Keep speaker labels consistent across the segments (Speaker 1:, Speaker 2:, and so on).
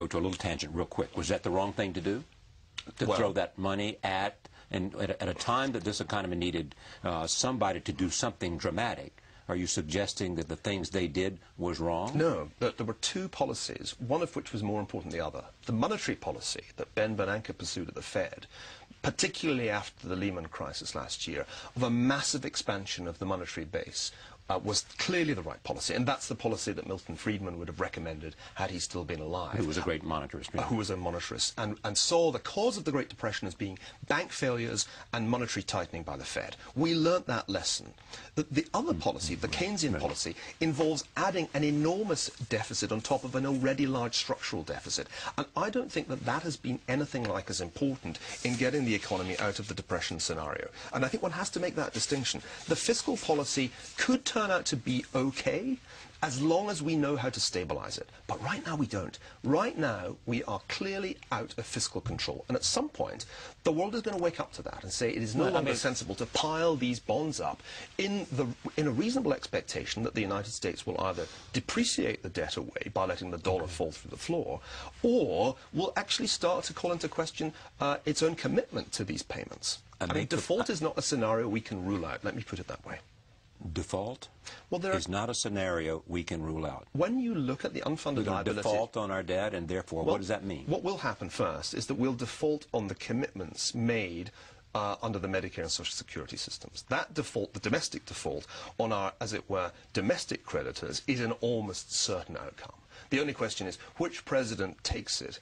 Speaker 1: Go to a little tangent real quick. Was that the wrong thing to do? To throw that money at a time that this economy needed somebody to do something dramatic? Are you suggesting that the things they did was wrong?
Speaker 2: No, there were two policies, one of which was more important than the other. The monetary policy that Ben Bernanke pursued at the Fed, particularly after the Lehman crisis last year, of a massive expansion of the monetary base, was clearly the right policy, and that's the policy that Milton Friedman would have recommended had he still been alive.
Speaker 1: Who was a great monetarist.
Speaker 2: Who was a monetarist, and saw the cause of the Great Depression as being bank failures and monetary tightening by the Fed. We learnt that lesson. The other policy, the Keynesian policy, involves adding an enormous deficit on top of an already large structural deficit, and I don't think that that has been anything like as important in getting the economy out of the Depression scenario. And I think one has to make that distinction. The fiscal policy could turn out to be okay as long as we know how to stabilize it. But right now we don't. Right now we are clearly out of fiscal control. And at some point, the world is going to wake up to that and say it is no longer sensible to pile these bonds up in a reasonable expectation that the United States will either depreciate the debt away by letting the dollar fall through the floor, or will actually start to call into question its own commitment to these payments. I mean, default is not a scenario we can rule out. Let me put it that way.
Speaker 1: Default is not a scenario we can rule out.
Speaker 2: When you look at the unfunded liability...
Speaker 1: default on our debt, and therefore, what does that mean?
Speaker 2: What will happen first is that we'll default on the commitments made under the Medicare and Social Security systems. That default, the domestic default, on our, as it were, domestic creditors, is an almost certain outcome. The only question is which president takes it,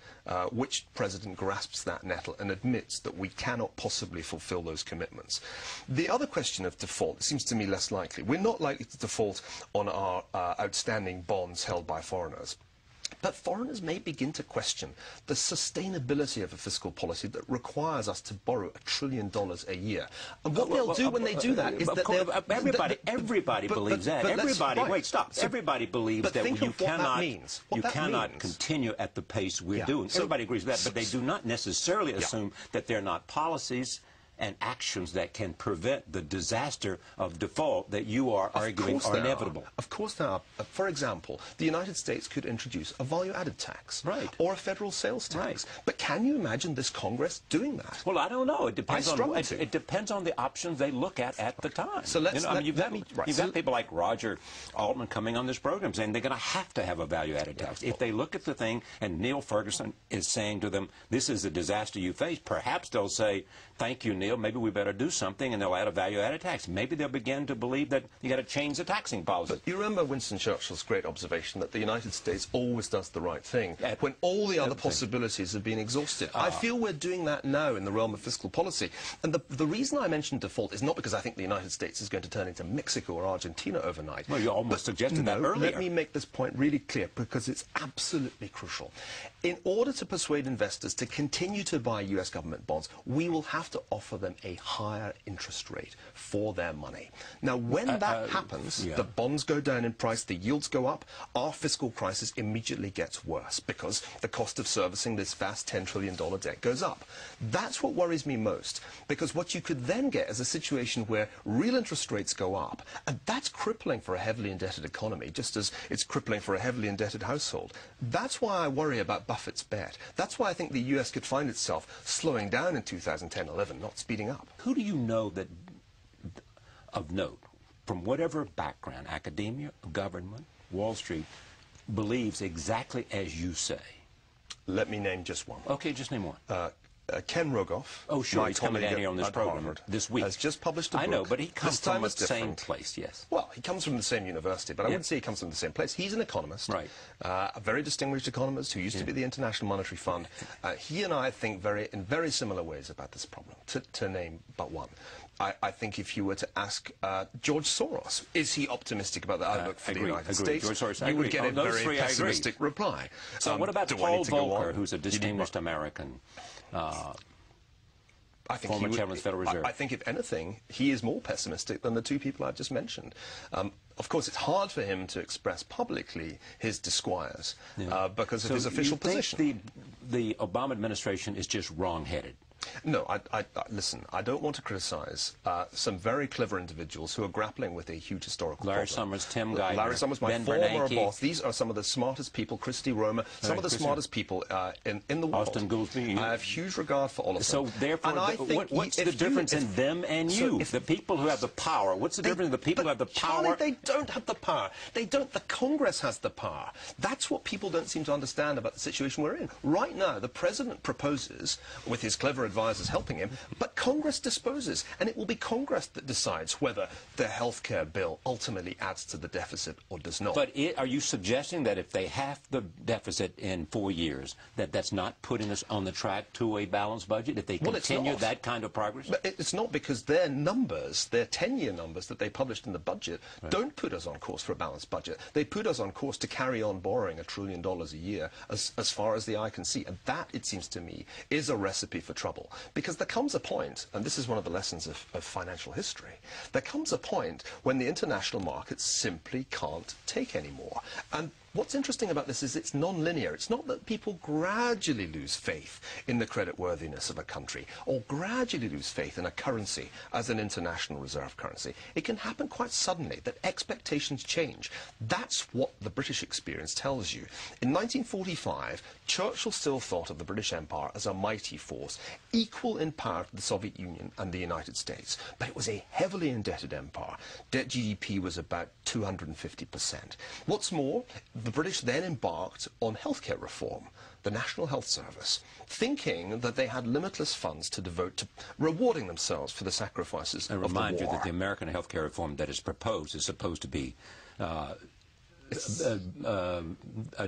Speaker 2: which president grasps that nettle and admits that we cannot possibly fulfill those commitments. The other question of default seems to me less likely. We're not likely to default on our outstanding bonds held by foreigners. But foreigners may begin to question the sustainability of a fiscal policy that requires us to borrow $1 trillion a year. And what they'll do when they do that is that
Speaker 1: everybody believes that. Everybody, wait, stop. Everybody believes that you cannot continue at the pace we're doing. Everybody agrees with that, but they do not necessarily assume that they're not policies and actions that can prevent the disaster of default that you are arguing are inevitable.
Speaker 2: Of course there are. For example, the United States could introduce a value-added tax or a federal sales tax. But can you imagine this Congress doing that?
Speaker 1: Well, I don't know. It depends it depends on the options they look at the time.
Speaker 2: So let's,
Speaker 1: you've got people like Roger Altman coming on this program saying they're going to have a value-added tax. If they look at the thing and Niall Ferguson is saying to them, this is the disaster you face, perhaps they'll say, thank you, Neil, maybe we better do something, and they'll add a value-added tax. Maybe they'll begin to believe that you got to change the taxing policy.
Speaker 2: But you remember Winston Churchill's great observation that the United States always does the right thing when all the other possibilities have been exhausted. I feel we're doing that now in the realm of fiscal policy. And the reason I mentioned default is not because I think the United States is going to turn into Mexico or Argentina overnight.
Speaker 1: Well, you almost suggested that earlier.
Speaker 2: Let me make this point really clear because it's absolutely crucial. In order to persuade investors to continue to buy US government bonds, we will have to offer them a higher interest rate for their money. Now, when that happens, the bonds go down in price, the yields go up, our fiscal crisis immediately gets worse because the cost of servicing this vast $10 trillion debt goes up. That's what worries me most, because what you could then get is a situation where real interest rates go up, and that's crippling for a heavily indebted economy, just as it's crippling for a heavily indebted household. That's why I worry about Buffett's bet. That's why I think the US could find itself slowing down in 2010-11, not speeding up.
Speaker 1: Who do you know that, of note, from whatever background, academia, government, Wall Street, believes exactly as you say?
Speaker 2: Let me name just one.
Speaker 1: Okay, just name one.
Speaker 2: Ken Rogoff,
Speaker 1: oh sure, he's coming down here on this program
Speaker 2: Harvard,
Speaker 1: this week.
Speaker 2: Has just published a book.
Speaker 1: I know, but he comes from the same place, yes.
Speaker 2: Well, he comes from the same university, but I wouldn't say he comes from the same place. He's an economist, a very distinguished economist who used to be at the International Monetary Fund. He and I think in very similar ways about this problem, to name but one. I think if you were to ask George Soros, is he optimistic about the outlook for the United States, you would get a very pessimistic reply.
Speaker 1: So what about Paul Volcker, who's a distinguished American?
Speaker 2: I think
Speaker 1: former chairman of the Federal Reserve.
Speaker 2: I think, if anything, he is more pessimistic than the two people I've just mentioned. Of course, it's hard for him to express publicly his disquiet because of his official position.
Speaker 1: The Obama administration is just wrong-headed.
Speaker 2: No, listen, I don't want to criticize some very clever individuals who are grappling with a huge historical
Speaker 1: Larry
Speaker 2: problem.
Speaker 1: Summers, Tim Geithner,
Speaker 2: Larry Summers, my
Speaker 1: Ben
Speaker 2: former
Speaker 1: Bernanke.
Speaker 2: boss. These are some of the smartest people, Christy Roma, some of the smartest people in the world.
Speaker 1: Austin Goolsbee.
Speaker 2: I have huge regard for all of them.
Speaker 1: So therefore, what's the difference in them and you? The people who have the power, what's the difference in the people who have the power?
Speaker 2: Charlie, they don't have the power. They don't. The Congress has the power. That's what people don't seem to understand about the situation we're in. Right now, the President proposes, with his clever advisors helping him, but Congress disposes, and it will be Congress that decides whether the healthcare bill ultimately adds to the deficit or does not.
Speaker 1: But are you suggesting that if they halve the deficit in 4 years, that's not putting us on the track to a balanced budget, if they continue that kind of progress?
Speaker 2: But it's not, because their numbers, their 10-year numbers that they published in the budget, don't put us on course for a balanced budget. They put us on course to carry on borrowing $1 trillion a year as far as the eye can see. And that, it seems to me, is a recipe for trouble. Because there comes a point, and this is one of the lessons of financial history, there comes a point when the international markets simply can't take anymore. And what's interesting about this is it's non-linear. It's not that people gradually lose faith in the creditworthiness of a country or gradually lose faith in a currency as an international reserve currency. It can happen quite suddenly, that expectations change. That's what the British experience tells you. In 1945, Churchill still thought of the British Empire as a mighty force, equal in power to the Soviet Union and the United States. But it was a heavily indebted empire. Debt GDP was about 250%. What's more, the British then embarked on healthcare reform, the National Health Service, thinking that they had limitless funds to devote to rewarding themselves for the sacrifices of the war.
Speaker 1: I remind you that the American healthcare reform that is proposed is supposed to be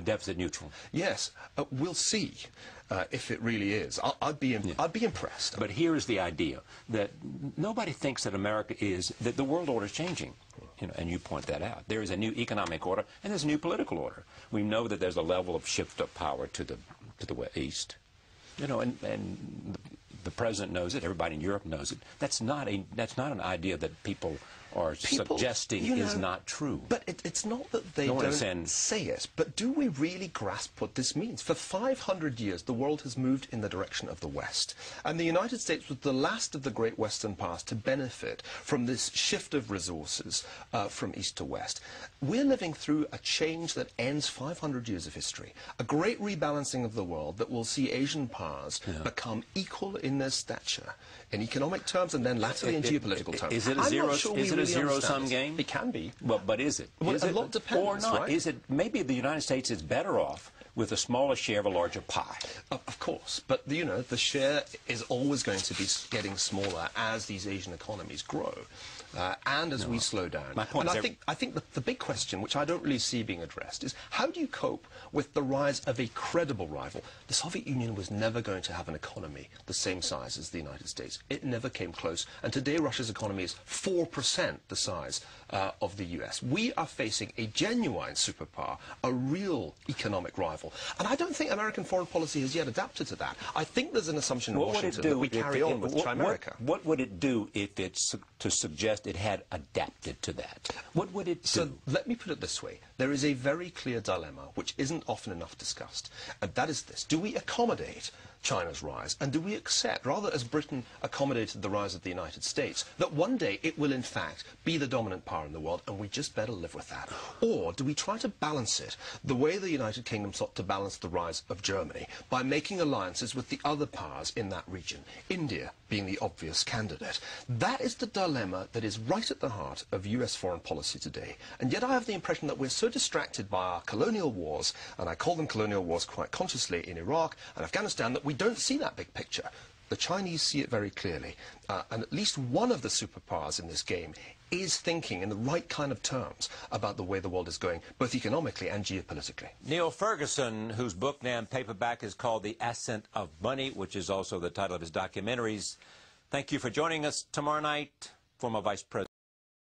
Speaker 1: deficit neutral.
Speaker 2: Yes, we'll see if it really is. I'd be impressed.
Speaker 1: But here is the idea that nobody thinks that America is that the world order is changing. You know, and you point that out. There is a new economic order and there's a new political order. We know that there's a level of shift of power to the east. You know, and the president knows it. Everybody in Europe knows it. That's not an idea that people are suggesting is not true.
Speaker 2: But it's not that they don't say it, but do we really grasp what this means? For 500 years, the world has moved in the direction of the West. And the United States was the last of the great Western powers to benefit from this shift of resources from East to West. We're living through a change that ends 500 years of history, a great rebalancing of the world that will see Asian powers become equal in their stature, in economic terms and then latterly in geopolitical terms.
Speaker 1: Is it a zero-sum game?
Speaker 2: It can be.
Speaker 1: Well, but is it?
Speaker 2: Well,
Speaker 1: is
Speaker 2: a lot depends,
Speaker 1: or not?
Speaker 2: Right?
Speaker 1: Is it? Maybe the United States is better off with a smaller share of a larger pie.
Speaker 2: Of course, but you know, the share is always going to be getting smaller as these Asian economies grow. And as we slow down.
Speaker 1: My point
Speaker 2: and I think the big question, which I don't really see being addressed, is how do you cope with the rise of a credible rival? The Soviet Union was never going to have an economy the same size as the United States. It never came close. And today Russia's economy is 4% the size of the US. We are facing a genuine superpower, a real economic rival. And I don't think American foreign policy has yet adapted to that. I think there's an assumption in Washington that we carry on with Chimerica.
Speaker 1: What would it do if it's to suggest it had adapted to that? What would it do?
Speaker 2: So let me put it this way. There is a very clear dilemma which isn't often enough discussed, and that is this. Do we accommodate China's rise, and do we accept, rather as Britain accommodated the rise of the United States, that one day it will in fact be the dominant power in the world, and we just better live with that? Or do we try to balance it the way the United Kingdom sought to balance the rise of Germany, by making alliances with the other powers in that region, India being the obvious candidate? That is the dilemma that is right at the heart of US foreign policy today. And yet I have the impression that we're so distracted by our colonial wars, and I call them colonial wars quite consciously, in Iraq and Afghanistan, that we don't see that big picture. The Chinese see it very clearly, and at least one of the superpowers in this game is thinking in the right kind of terms about the way the world is going, both economically and geopolitically.
Speaker 1: Niall Ferguson, whose book now in paperback is called The Ascent of Money, which is also the title of his documentaries. Thank you for joining us tomorrow night. Former Vice President